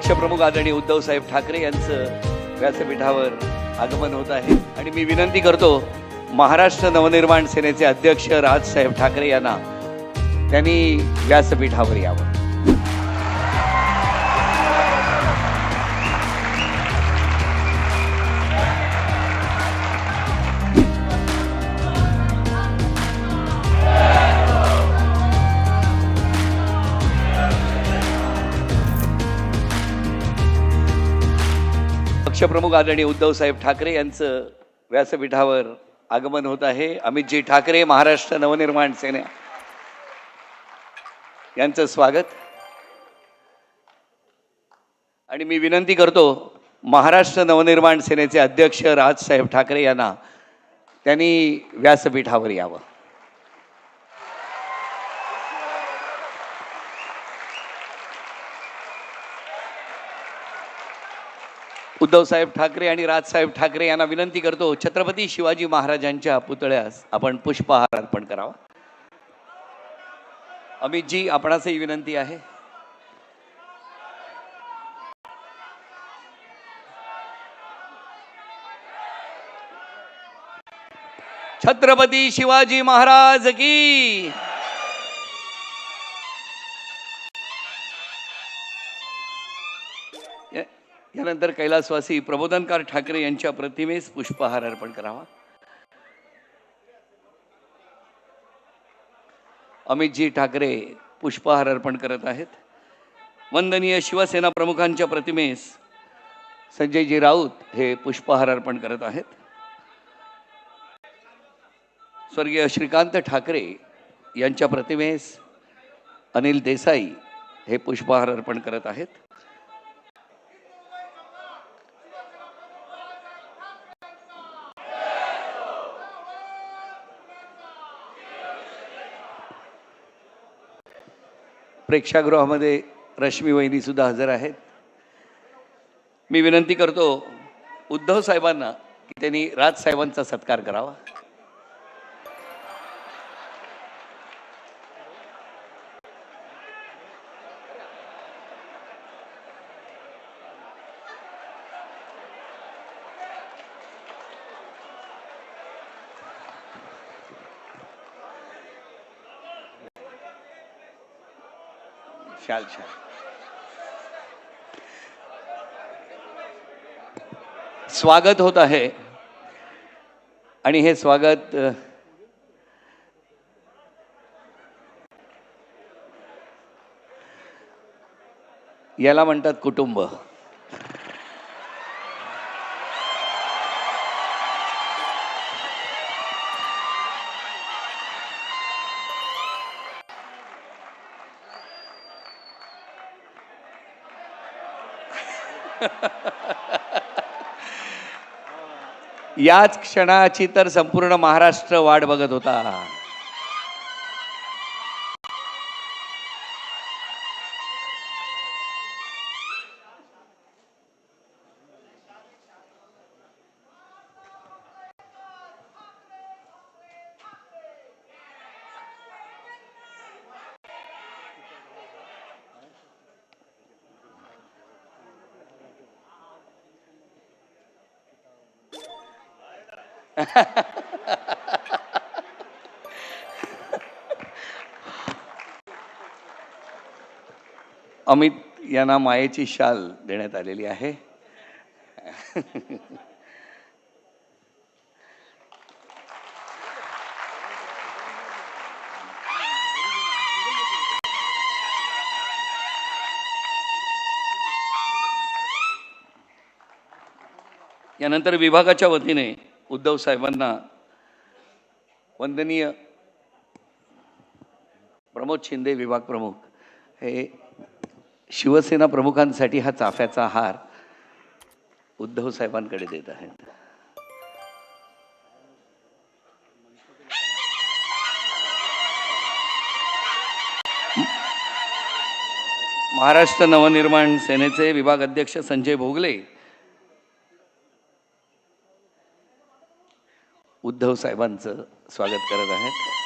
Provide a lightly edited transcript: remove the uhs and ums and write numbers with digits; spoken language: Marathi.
पक्षप्रमुख आदरणीय उद्धव साहेब ठाकरे यांचं व्यासपीठावर आगमन होत आहे आणि मी विनंती करतो महाराष्ट्र नवनिर्माण सेनेचे अध्यक्ष राजसाहेब ठाकरे यांना त्यांनी व्यासपीठावर यावं. पक्षप्रमुख आदरणीय उद्धव साहेब ठाकरे यांचं व्यासपीठावर आगमन होत आहे. अमितजी ठाकरे महाराष्ट्र नवनिर्माण सेना यांचं स्वागत. आणि मी विनंती करतो महाराष्ट्र नवनिर्माण सेनेचे अध्यक्ष राजसाहेब ठाकरे यांना त्यांनी व्यासपीठावर यावं. उद्धव साहेब ठाकरे आणि राजसाहेब ठाकरे यांना विनंती करतो छत्रपती शिवाजी महाराजांच्या पुतळ्यास आपण पुष्पहार अर्पण करावा. अमितजी आपणासही विनंती आहे. छत्रपती शिवाजी महाराज की. यानंतर कैलासवासी प्रबोधनकार ठाकरे यांच्या प्रतिमेस पुष्पहार अर्पण करावा. अमितजी ठाकरे पुष्पहार अर्पण करत आहेत. वंदनीय शिवसेना प्रमुखांच्या प्रतिमेस संजयजी राऊत हे पुष्पहार अर्पण करत आहेत. स्वर्गीय श्रीकांत ठाकरे यांच्या प्रतिमेस अनिल देसाई हे पुष्पहार अर्पण करत आहेत. प्रेक्षागृहामध्ये रश्मी वहिनी सुद्धा हजर आहेत. मी विनंती करतो उद्धव साहेबांना की त्यांनी राजसाहेबांचा सत्कार करावा. शाल शाल स्वागत होत आहे आणि हे स्वागत याला म्हणतात कुटुंब. याच क्षणाची तर संपूर्ण महाराष्ट्र वाट बघत होता. अमित यांना मायेची शाल देण्यात आलेली आहे. यानंतर विभागाच्या वतीने उद्धव साहेबांना वंदनीय प्रमोद शिंदे विभाग प्रमुख हे शिवसेना प्रमुखांसाठी हा चाफ्याचा हार उद्धव साहेबांकडे देत आहेत. महाराष्ट्र नवनिर्माण सेनेचे विभाग अध्यक्ष संजय भोगले उद्धव साहेबांचं स्वागत करत आहेत.